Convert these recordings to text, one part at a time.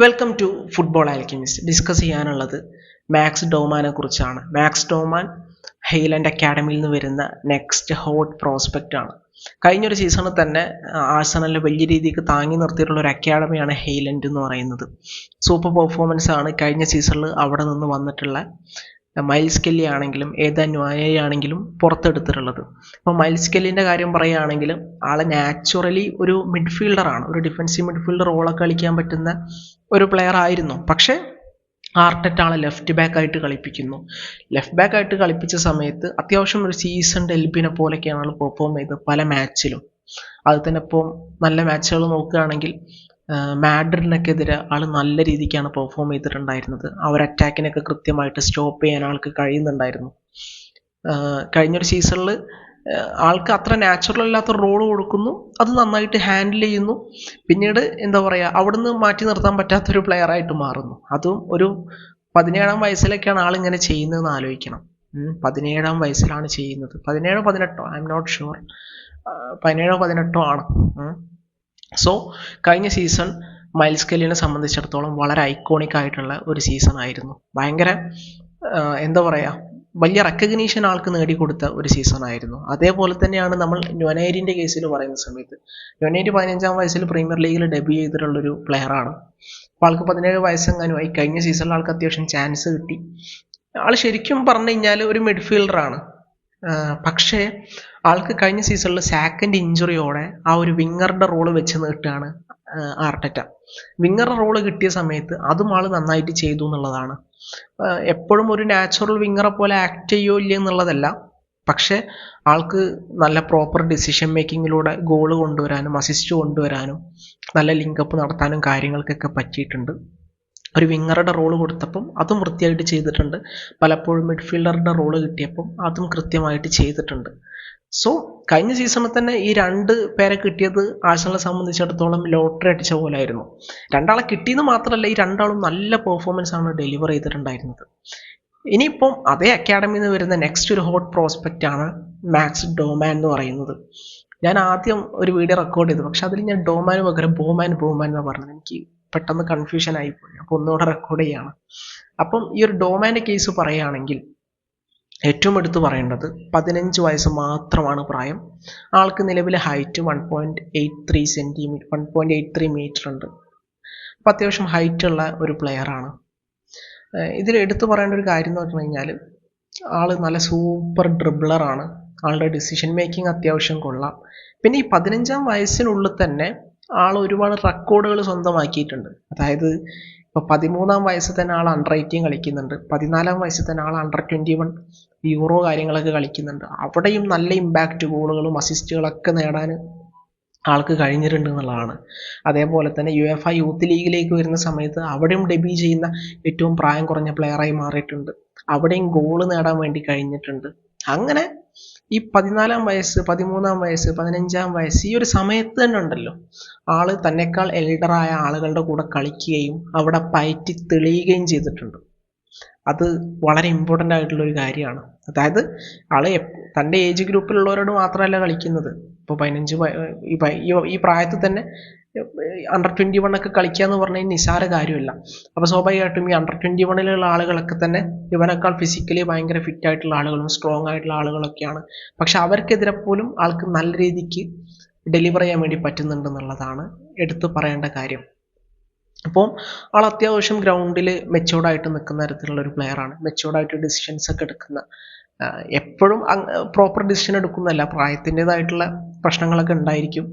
Welcome to football alchemist. Discuss ചെയ്യാനുള്ളത് Max ഡോമാനെ കുറിച്ചാണ്. മാക്സ് ഡോമാൻ ഹെയ്ലൻഡ് അക്കാഡമിയിൽ നിന്ന് വരുന്ന നെക്സ്റ്റ് ഹോട്ട് പ്രോസ്പെക്റ്റ് ആണ്. കഴിഞ്ഞൊരു സീസണിൽ തന്നെ ആഴ്സണലിൽ വലിയ രീതിക്ക് താങ്ങി നിർത്തിയിട്ടുള്ള ഒരു അക്കാഡമിയാണ് ഹെയ്ലൻഡ് എന്ന് പറയുന്നത്. സൂപ്പർ പെർഫോമൻസ് ആണ് കഴിഞ്ഞ സീസണിൽ അവിടെ നിന്ന് വന്നിട്ടുള്ള മൈൽസ് കെല്ലി ആണെങ്കിലും ന്വായരി ആണെങ്കിലും പുറത്തെടുത്തിട്ടുള്ളത്. ഇപ്പോൾ മൈൽസ് കെല്ലിൻ്റെ കാര്യം പറയുകയാണെങ്കിൽ ആളെ നാച്ചുറലി ഒരു മിഡ്ഫീൽഡറാണ്, ഒരു ഡിഫൻസീവ് മിഡ്ഫീൽഡർ റോളൊക്കെ കളിക്കാൻ പറ്റുന്ന ഒരു പ്ലെയർ ആയിരുന്നു. പക്ഷേ ആർട്ടറ്റ ആളെ ലെഫ്റ്റ് ബാക്ക് ആയിട്ട് കളിപ്പിക്കുന്നു. ലെഫ്റ്റ് ബാക്ക് ആയിട്ട് കളിപ്പിച്ച സമയത്ത് അത്യാവശ്യം ഒരു സീസൺഡ് എൽബിനെ പോലെയൊക്കെയാണ് ആൾ പെർഫോം ചെയ്തത് പല മാച്ചിലും. അത് തന്നെ ഇപ്പോൾ നല്ല മാച്ചുകൾ നോക്കുകയാണെങ്കിൽ മാഡ്രിഡിനൊക്കെതിരെ ആൾ നല്ല രീതിക്കാണ് പെർഫോം ചെയ്തിട്ടുണ്ടായിരുന്നത്. അവർ അറ്റാക്കിനൊക്കെ കൃത്യമായിട്ട് സ്റ്റോപ്പ് ചെയ്യാൻ ആൾക്ക് കഴിയുന്നുണ്ടായിരുന്നു. കഴിഞ്ഞൊരു സീസണിൽ ആൾക്ക് അത്ര നാച്ചുറൽ അല്ലാത്ത റോൾ കൊടുക്കുന്നു, അത് നന്നായിട്ട് ഹാൻഡിൽ ചെയ്യുന്നു. പിന്നീട് എന്താ പറയുക, അവിടുന്ന് മാറ്റി നിർത്താൻ പറ്റാത്തൊരു പ്ലെയറായിട്ട് മാറുന്നു. അതും ഒരു 17-ാം വയസ്സിലൊക്കെയാണ് ആളിങ്ങനെ ചെയ്യുന്നതെന്ന് ആലോചിക്കണം. 17-ാം വയസ്സിലാണ് ചെയ്യുന്നത്. 17-18 ഐ എം നോട്ട് ഷുവർ, 17-18 ആണ്. സോ കഴിഞ്ഞ സീസൺ മൈൽസ് കെല്ലിനെ സംബന്ധിച്ചിടത്തോളം വളരെ ഐക്കോണിക് ആയിട്ടുള്ള ഒരു സീസൺ ആയിരുന്നു. ഭയങ്കര എന്താ പറയുക, വലിയ റെക്കഗ്നീഷൻ ആൾക്ക് നേടിക്കൊടുത്ത ഒരു സീസൺ ആയിരുന്നു. അതേപോലെ തന്നെയാണ് നമ്മൾ ന്വനേരിൻ്റെ കേസിൽ പറയുന്ന സമയത്ത്, ന്വനേരി 15-ാം വയസ്സിൽ പ്രീമിയർ ലീഗിൽ ഡെബ്യൂ ചെയ്തിട്ടുള്ളൊരു പ്ലെയറാണ്. അപ്പോൾ ആൾക്ക് 17 വയസ്സെങ്ങാനുമായി. കഴിഞ്ഞ സീസണിൽ ആൾക്ക് അത്യാവശ്യം ചാൻസ് കിട്ടി. ആൾ ശരിക്കും പറഞ്ഞു കഴിഞ്ഞാൽ ഒരു മിഡ്ഫീൽഡറാണ്. പക്ഷേ ആൾക്ക് കഴിഞ്ഞ സീസണിൽ സാക്കിൻ്റെ ഇഞ്ചുറിയോടെ ആ ഒരു വിങ്ങറുടെ റോള് വെച്ച് നീട്ടുകയാണ് ആർട്ടറ്റ. വിങ്ങറുടെ റോള് കിട്ടിയ സമയത്ത് അതും ആൾ നന്നായിട്ട് ചെയ്തു എന്നുള്ളതാണ്. എപ്പോഴും ഒരു നാച്ചുറൽ വിങ്ങറെ പോലെ ആക്ട് ചെയ്യോ ഇല്ല എന്നുള്ളതല്ല, പക്ഷേ ആൾക്ക് നല്ല പ്രോപ്പർ ഡിസിഷൻ മേക്കിങ്ങിലൂടെ ഗോൾ കൊണ്ടുവരാനും അസിസ്റ്റ് കൊണ്ടുവരാനും നല്ല ലിങ്കപ്പ് നടത്താനും കാര്യങ്ങൾക്കൊക്കെ പറ്റിയിട്ടുണ്ട്. ഒരു വിങ്ങറുടെ റോള് കൊടുത്തപ്പം അതും വൃത്തിയായിട്ട് ചെയ്തിട്ടുണ്ട്. പലപ്പോഴും മിഡ്ഫീൽഡറുടെ റോള് കിട്ടിയപ്പം അതും കൃത്യമായിട്ട് ചെയ്തിട്ടുണ്ട്. സോ കഴിഞ്ഞ സീസണിൽ തന്നെ ഈ രണ്ട് പേരെ കിട്ടിയത് ആഴ്സണലിനെ സംബന്ധിച്ചിടത്തോളം ലോട്ടറി അടിച്ച പോലെ ആയിരുന്നു. രണ്ടാളെ കിട്ടിയെന്ന് മാത്രമല്ല, ഈ രണ്ടാളും നല്ല പെർഫോമൻസ് ആണ് ഡെലിവർ ചെയ്തിട്ടുണ്ടായിരുന്നത്. ഇനിയിപ്പം അതേ അക്കാഡമിയിൽ നിന്ന് വരുന്ന നെക്സ്റ്റ് ഒരു ഹോട്ട് പ്രോസ്പെക്റ്റ് ആണ് മാക്സ് ഡോമാൻ എന്ന് പറയുന്നത്. ഞാൻ ആദ്യം ഒരു വീഡിയോ റെക്കോർഡ് ചെയ്തു, പക്ഷെ അതിൽ ഞാൻ ഡോമാന് പകരം ബോമാൻ എന്നാണ് പറഞ്ഞത്. എനിക്ക് പെട്ടെന്ന് കൺഫ്യൂഷൻ ആയിപ്പോയി. അപ്പോൾ ഒന്നുകൂടെ റെക്കോർഡ് ചെയ്യാണ്. അപ്പം ഈ ഒരു ഡോമാൻ്റെ കേസ് പറയുകയാണെങ്കിൽ ഏറ്റവും എടുത്തു പറയേണ്ടത് 15 വയസ്സ് മാത്രമാണ് പ്രായം. ആൾക്ക് നിലവിൽ ഹൈറ്റ് 1.83 സെൻറ്റിമീറ്റർ 1.83 മീറ്റർ ഉണ്ട്. അപ്പോൾ അത്യാവശ്യം ഹൈറ്റുള്ള ഒരു പ്ലെയറാണ്. ഇതിൽ എടുത്തു പറയേണ്ട ഒരു കാര്യം എന്ന് പറഞ്ഞു കഴിഞ്ഞാൽ ആൾ നല്ല സൂപ്പർ ഡ്രിബ്ലറാണ്. ആളുടെ ഡിസിഷൻ മേക്കിംഗ് അത്യാവശ്യം കൊള്ളാം. പിന്നെ ഈ 15-ാം വയസ്സിനുള്ളിൽ തന്നെ ആൾ ഒരുപാട് റെക്കോർഡുകൾ സ്വന്തമാക്കിയിട്ടുണ്ട്. അതായത് ഇപ്പോൾ 13-ാം വയസ്സിൽ തന്നെ ആൾ അണ്ടർ 18 കളിക്കുന്നുണ്ട്. 14-ാം വയസ്സിൽ തന്നെ ആൾ അണ്ടർ 21 യൂറോ കാര്യങ്ങളൊക്കെ കളിക്കുന്നുണ്ട്. അവിടെയും നല്ല ഇമ്പാക്റ്റ് ഗോളുകളും അസിസ്റ്റുകളൊക്കെ നേടാൻ ആൾക്ക് കഴിഞ്ഞിട്ടുണ്ട് എന്നുള്ളതാണ്. അതേപോലെ തന്നെ UEFA യൂത്ത് ലീഗിലേക്ക് വരുന്ന സമയത്ത് അവിടെയും ഡെബ്യൂ ചെയ്യുന്ന ഏറ്റവും പ്രായം കുറഞ്ഞ പ്ലെയറായി മാറിയിട്ടുണ്ട്. അവിടെയും ഗോള് നേടാൻ വേണ്ടി കഴിഞ്ഞിട്ടുണ്ട്. അങ്ങനെ ഈ 14-ാം വയസ്സ് 13-ാം വയസ്സ് 15-ാം വയസ്സ് ഈ ഒരു സമയത്ത് തന്നെ ഉണ്ടല്ലോ, ആള് തന്നെക്കാൾ എൽഡറായ ആളുകളുടെ കൂടെ കളിക്കുകയും അവിടെ പയറ്റി തെളിയുകയും ചെയ്തിട്ടുണ്ട്. അത് വളരെ ഇമ്പോർട്ടൻ്റ് ആയിട്ടുള്ളൊരു കാര്യമാണ്. അതായത് ആള് തൻ്റെ ഏജ് ഗ്രൂപ്പിലുള്ളവരോട് മാത്രമല്ല കളിക്കുന്നത്. ഇപ്പോൾ 15 ഈ പ്രായത്തിൽ തന്നെ അണ്ടർ 21 ഒക്കെ കളിക്കുക എന്ന് പറഞ്ഞാൽ നിസ്സാര കാര്യമല്ല. അപ്പോൾ സ്വാഭാവികമായിട്ടും ഈ അണ്ടർ 21 ആളുകളൊക്കെ തന്നെ ഇവനേക്കാൾ ഫിസിക്കലി ഭയങ്കര ഫിറ്റ് ആയിട്ടുള്ള ആളുകളും സ്ട്രോങ് ആയിട്ടുള്ള ആളുകളൊക്കെയാണ്. പക്ഷെ അവർക്കെതിരെ പോലും ആൾക്ക് നല്ല രീതിക്ക് ഡെലിവർ ചെയ്യാൻ വേണ്ടി പറ്റുന്നുണ്ടെന്നുള്ളതാണ് എടുത്തു പറയേണ്ട കാര്യം. അപ്പോൾ ആൾ അത്യാവശ്യം ഗ്രൗണ്ടിൽ മെച്ചോർഡായിട്ട് നിൽക്കുന്ന തരത്തിലുള്ള ഒരു പ്ലെയറാണ്. മെച്ചോർഡായിട്ട് ഡിസിഷൻസ് ഒക്കെ എടുക്കുന്ന, എപ്പോഴും പ്രോപ്പർ ഡിസിഷൻ എടുക്കുന്നതല്ല, പ്രായത്തിൻ്റെതായിട്ടുള്ള പ്രശ്നങ്ങളൊക്കെ ഉണ്ടായിരിക്കും.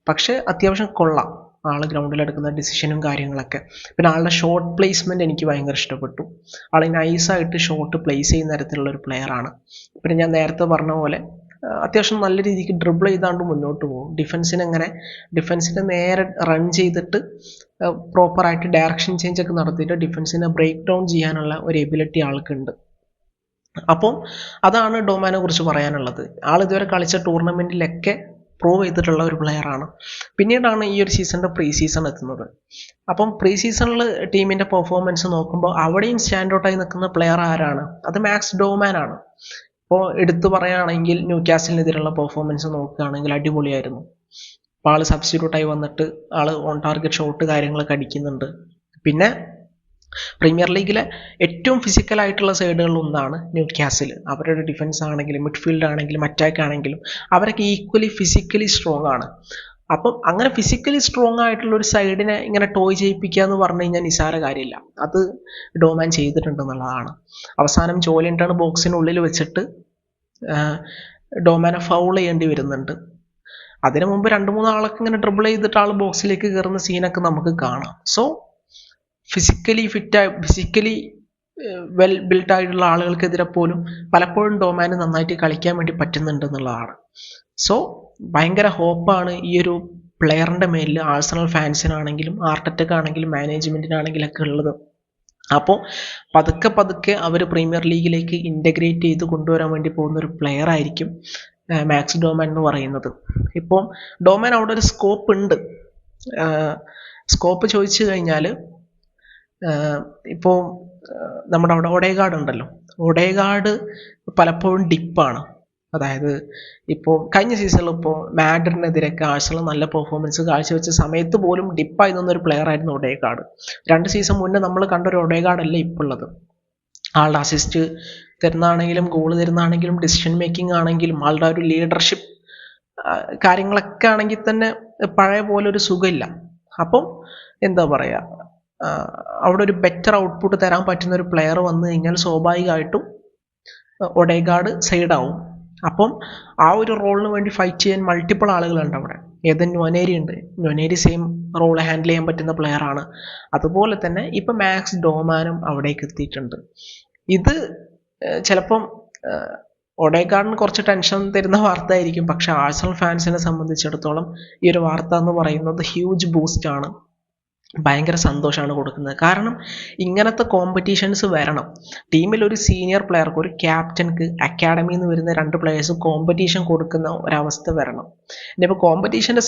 പക്ഷെ അത്യാവശ്യം കൊള്ളാം ആൾ ഗ്രൗണ്ടിലെടുക്കുന്ന ഡിസിഷനും കാര്യങ്ങളൊക്കെ. പിന്നെ ആളുടെ ഷോട്ട് പ്ലേസ്മെൻറ്റ് എനിക്ക് ഭയങ്കര ഇഷ്ടപ്പെട്ടു. ആൾ നൈസായിട്ട് ഷോട്ട് പ്ലേസ് ചെയ്യുന്ന തരത്തിലുള്ള ഒരു പ്ലെയറാണ്. പിന്നെ ഞാൻ നേരത്തെ പറഞ്ഞ പോലെ അത്യാവശ്യം നല്ല രീതിക്ക് ഡ്രിബിൾ ചെയ്താണ്ട് മുന്നോട്ട് പോകും. ഡിഫൻസിനെ നേരെ റൺ ചെയ്തിട്ട് പ്രോപ്പറായിട്ട് ഡയറക്ഷൻ ചേഞ്ച് ഒക്കെ നടത്തിയിട്ട് ഡിഫൻസിനെ ബ്രേക്ക് ഡൗൺ ചെയ്യാനുള്ള ഒരു എബിലിറ്റി ആൾക്കുണ്ട്. അപ്പം അതാണ് ഡോമാനെ കുറിച്ച് പറയാനുള്ളത്. ആൾ ഇതുവരെ കളിച്ച ടൂർണമെൻറ്റിലൊക്കെ പ്രൂവ് ചെയ്തിട്ടുള്ള ഒരു പ്ലെയറാണ്. പിന്നീടാണ് ഈ ഒരു സീസണിൻ്റെ പ്രീ സീസൺ എത്തുന്നത്. അപ്പം പ്രീ സീസണിൽ ടീമിൻ്റെ പെർഫോമൻസ് നോക്കുമ്പോൾ അവിടെയും സ്റ്റാൻഡ് ഔട്ടായി നിൽക്കുന്ന പ്ലെയർ ആരാണ്? അത് മാക്സ് ഡോമാൻ ആണ്. ഇപ്പോൾ എടുത്തു പറയുകയാണെങ്കിൽ ന്യൂകാസിലിനെതിരെയുള്ള പെർഫോമൻസ് നോക്കുകയാണെങ്കിൽ അടിപൊളിയായിരുന്നു. അപ്പോൾ ആൾ സബ്സ്റ്റിറ്റ്യൂട്ടായി വന്നിട്ട് ആൾ ഓൺ ടാർഗറ്റ് ഷോട്ട് കാര്യങ്ങളൊക്കെ അടിക്കുന്നുണ്ട്. പിന്നെ പ്രീമിയർ ലീഗിലെ ഏറ്റവും ഫിസിക്കലായിട്ടുള്ള സൈഡുകളിൽ ഒന്നാണ് ന്യൂ കാസിൽ. അവരുടെ ഡിഫൻസ് ആണെങ്കിലും മിഡ്ഫീൽഡ് ആണെങ്കിലും അറ്റാക്ക് ആണെങ്കിലും അവരൊക്കെ ഈക്വലി ഫിസിക്കലി സ്ട്രോങ് ആണ്. അപ്പം അങ്ങനെ ഫിസിക്കലി സ്ട്രോങ് ആയിട്ടുള്ള ഒരു സൈഡിനെ ഇങ്ങനെ ടോയ് ചെയ്യിപ്പിക്കുക എന്ന് പറഞ്ഞു കഴിഞ്ഞാൽ നിസാര കാര്യമില്ല. അത് ഡോമാൻ ചെയ്തിട്ടുണ്ടെന്നുള്ളതാണ്. അവസാനം ജോലിൻ്റൺ ബോക്സിനുള്ളിൽ വെച്ചിട്ട് ഡോമാനെ ഫൗൾ ചെയ്യേണ്ടി വരുന്നുണ്ട്. അതിനു മുമ്പ് 2-3 ആളൊക്കെ ഇങ്ങനെ ഡ്രിബിൾ ചെയ്തിട്ട് ആൾ ബോക്സിലേക്ക് കയറുന്ന സീനൊക്കെ നമുക്ക് കാണാം. സോ ഫിസിക്കലി വെൽ ബിൽഡ് ആയിട്ടുള്ള ആളുകൾക്കെതിരെ പോലും പലപ്പോഴും ഡോമാന് നന്നായിട്ട് കളിക്കാൻ വേണ്ടി പറ്റുന്നുണ്ട് എന്നുള്ളതാണ്. സോ ഭയങ്കര ഹോപ്പാണ് ഈ ഒരു പ്ലെയറിൻ്റെ മേലിൽ ആഴ്സണൽ ഫാൻസിനാണെങ്കിലും ആർട്ടറ്റക്കാണെങ്കിലും മാനേജ്മെൻറ്റിനാണെങ്കിലും ഒക്കെ ഉള്ളത്. അപ്പോൾ പതുക്കെ അവർ പ്രീമിയർ ലീഗിലേക്ക് ഇൻ്റഗ്രേറ്റ് ചെയ്ത് കൊണ്ടുവരാൻ വേണ്ടി പോകുന്ന ഒരു പ്ലെയർ ആയിരിക്കും മാക്സ് ഡോമാൻ എന്ന് പറയുന്നത്. ഇപ്പോൾ ഡോമാൻ അവിടെ ഒരു സ്കോപ്പ് ഉണ്ട്. സ്കോപ്പ് ചോദിച്ചു കഴിഞ്ഞാൽ ഇപ്പോൾ നമ്മുടെ അവിടെ ഒഡേഗാർഡ് ഉണ്ടല്ലോ, ഒഡേഗാർഡ് പലപ്പോഴും ഡിപ്പാണ്. അതായത് ഇപ്പോൾ കഴിഞ്ഞ സീസണിൽ ഇപ്പോൾ മാഡ്രിഡിനെതിരെയൊക്കെ ആഴ്സണൽ നല്ല പെർഫോമൻസ് കാഴ്ചവെച്ച സമയത്ത് പോലും ഡിപ്പായി നിന്നൊരു പ്ലെയർ ആയിരുന്നു ഒഡേഗാർഡ്. 2 സീസൺ മുന്നേ നമ്മൾ കണ്ടൊരു ഒഡേഗാർഡ് അല്ല ഇപ്പോൾ ഉള്ളത്. ആളുടെ അസിസ്റ്റ് തരുന്നതാണെങ്കിലും ഗോൾ തരുന്നതാണെങ്കിലും ഡിസിഷൻ മേക്കിംഗ് ആണെങ്കിലും ആളുടെ ഒരു ലീഡർഷിപ്പ് കാര്യങ്ങളൊക്കെ ആണെങ്കിൽ തന്നെ പഴയ പോലെ ഒരു സുഖമില്ല. അപ്പം എന്താ പറയുക, അവിടെ ഒരു ബെറ്റർ ഔട്ട്പുട്ട് തരാൻ പറ്റുന്ന ഒരു പ്ലെയർ വന്നു കഴിഞ്ഞാൽ സ്വാഭാവികമായിട്ടും ഒഡേഗാർഡ് സൈഡാവും. അപ്പം ആ ഒരു റോളിന് വേണ്ടി ഫൈറ്റ് ചെയ്യാൻ മൾട്ടിപ്പിൾ ആളുകളുണ്ട് അവിടെ. ന്വനേരി ഉണ്ട്, ന്വനേരി സെയിം റോൾ ഹാൻഡിൽ ചെയ്യാൻ പറ്റുന്ന പ്ലെയർ ആണ്. അതുപോലെ തന്നെ ഇപ്പം മാക്സ് ഡോമാനും അവിടേക്ക് എത്തിയിട്ടുണ്ട്. ഇത് ചിലപ്പം ഒഡേഗാർഡിന് കുറച്ച് ടെൻഷൻ തരുന്ന വാർത്ത ആയിരിക്കും, പക്ഷെ ആഴ്സണൽ ഫാൻസിനെ സംബന്ധിച്ചിടത്തോളം ഈ ഒരു വാർത്ത എന്ന് പറയുന്നത് ഹ്യൂജ് ബൂസ്റ്റ് ആണ്. ഭയങ്കര സന്തോഷമാണ് കൊടുക്കുന്നത്. കാരണം ഇങ്ങനത്തെ കോമ്പറ്റീഷൻസ് വരണം. ടീമിൽ ഒരു സീനിയർ പ്ലെയർക്ക്, ഒരു ക്യാപ്റ്റൻക്ക് അക്കാഡമിയിൽ നിന്ന് വരുന്ന 2 പ്ലെയേഴ്സ് കോമ്പറ്റീഷൻ കൊടുക്കുന്ന ഒരവസ്ഥ വരണം. ഇനിയിപ്പോൾ കോമ്പറ്റീഷൻ്റെ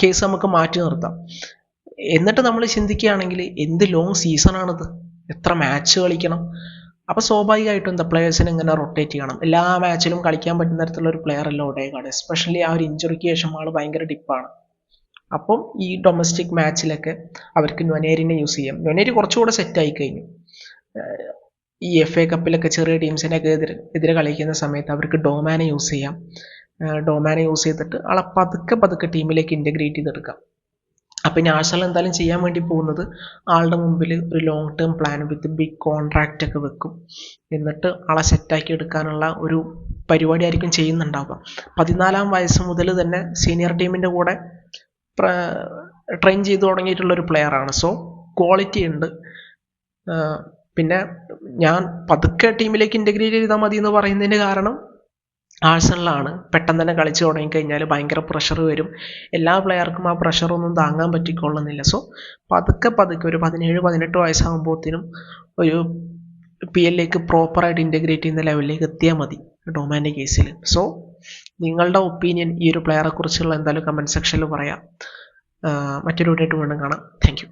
കേസ് നമുക്ക് മാറ്റി നിർത്താം. എന്നിട്ട് നമ്മൾ ചിന്തിക്കുകയാണെങ്കിൽ എന്ത് ലോങ് സീസണാണിത്, എത്ര മാച്ച് കളിക്കണം. അപ്പോൾ സ്വാഭാവികമായിട്ടും എന്താ പ്ലെയേഴ്സിനെ ഇങ്ങനെ റൊട്ടേറ്റ് ചെയ്യണം. എല്ലാ മാച്ചിലും കളിക്കാൻ പറ്റുന്ന തരത്തിലുള്ള ഒരു പ്ലെയർ അല്ല ഒഡേഗാർഡ്. എസ്പെഷ്യലി ആ ഒരു ഇഞ്ചുറിക്ക് ശേഷം ആൾ ഭയങ്കര ഡിപ്പാണ്. അപ്പം ഈ ഡൊമസ്റ്റിക് മാച്ചിലൊക്കെ അവർക്ക് ന്വനേരിനെ യൂസ് ചെയ്യാം. ന്വനേരി കുറച്ചുകൂടെ സെറ്റായി കഴിഞ്ഞു. ഈ FA കപ്പിലൊക്കെ ചെറിയ ടീംസിനൊക്കെ എതിരെ കളിക്കുന്ന സമയത്ത് അവർക്ക് ഡോമാനെ യൂസ് ചെയ്യാം. ഡോമാനെ യൂസ് ചെയ്തിട്ട് ആളെ പതുക്കെ ടീമിലേക്ക് ഇൻ്റഗ്രേറ്റ് ചെയ്തെടുക്കാം. അപ്പം ഇനി ആഴ്സണൽ എന്തായാലും ചെയ്യാൻ വേണ്ടി പോകുന്നത് ആളുടെ മുമ്പിൽ ഒരു long term plan with big contract ഒക്കെ വെക്കും. എന്നിട്ട് ആളെ സെറ്റാക്കി എടുക്കാനുള്ള ഒരു പരിപാടി ആയിരിക്കും ചെയ്യുന്നുണ്ടാവുക. 14-ാം വയസ്സ് മുതൽ തന്നെ സീനിയർ ടീമിൻ്റെ കൂടെ ട്രെയിൻ ചെയ്തു തുടങ്ങിയിട്ടുള്ളൊരു പ്ലെയറാണ്. സോ ക്വാളിറ്റി ഉണ്ട്. പിന്നെ ഞാൻ പതുക്കെ ടീമിലേക്ക് ഇൻ്റഗ്രേറ്റ് ചെയ്താൽ മതി എന്ന് പറയുന്നതിന് കാരണം ആഴ്സണലാണ്. പെട്ടെന്ന് തന്നെ കളിച്ച് തുടങ്ങിക്കഴിഞ്ഞാൽ ഭയങ്കര പ്രഷർ വരും. എല്ലാ പ്ലെയർക്കും ആ പ്രഷറൊന്നും താങ്ങാൻ പറ്റിക്കൊള്ളുന്നില്ല. സോ പതുക്കെ ഒരു 17-18 വയസ്സാകുമ്പോഴത്തേനും ഒരു PL പ്രോപ്പറായിട്ട് ഇൻ്റഗ്രേറ്റ് ചെയ്യുന്ന ലെവലിലേക്ക് എത്തിയാൽ മതി ഡോമാൻ്റെ കേസിൽ. സോ നിങ്ങളുടെ ഒപ്പീനിയൻ ഈ ഒരു പ്ലെയറെ കുറിച്ചുള്ള എന്തായാലും കമൻറ്റ് സെക്ഷനിൽ പറയാം. മറ്റൊരു വീഡിയോ ആയിട്ട് വീണ്ടും കാണാം. Thank you.